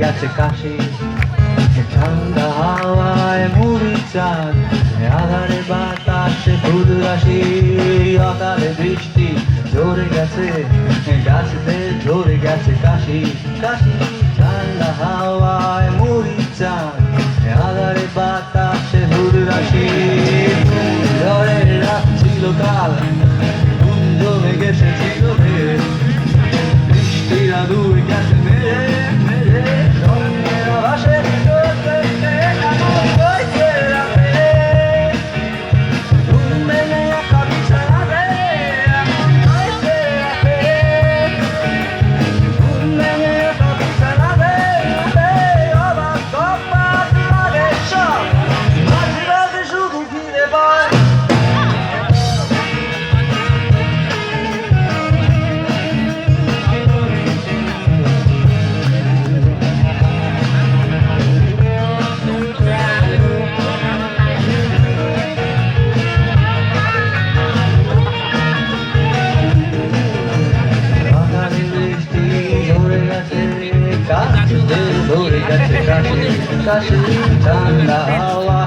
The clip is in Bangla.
গেছে কাশি, ঠান্ডা হাওয়ায় মুড়ি চাঁদ, আধারে বাতাসে ফুল রাশি, অকালে বৃষ্টি ঝরে গেছে গাছেতে, ঝরে গেছে কাশি কাশি। ঠান্ডা হাওয়ায় মুড়ি চাঁদ, আধারে বাতাসে ফুল রাশি, ঝড়ে রাত ছিল কাল, জমে গেছে ছিল ভেদ, বৃষ্টিরা দূর গেছে মেরে মেরে, রঙের আভাসে কাশি, ঠান্ডা হাওয়া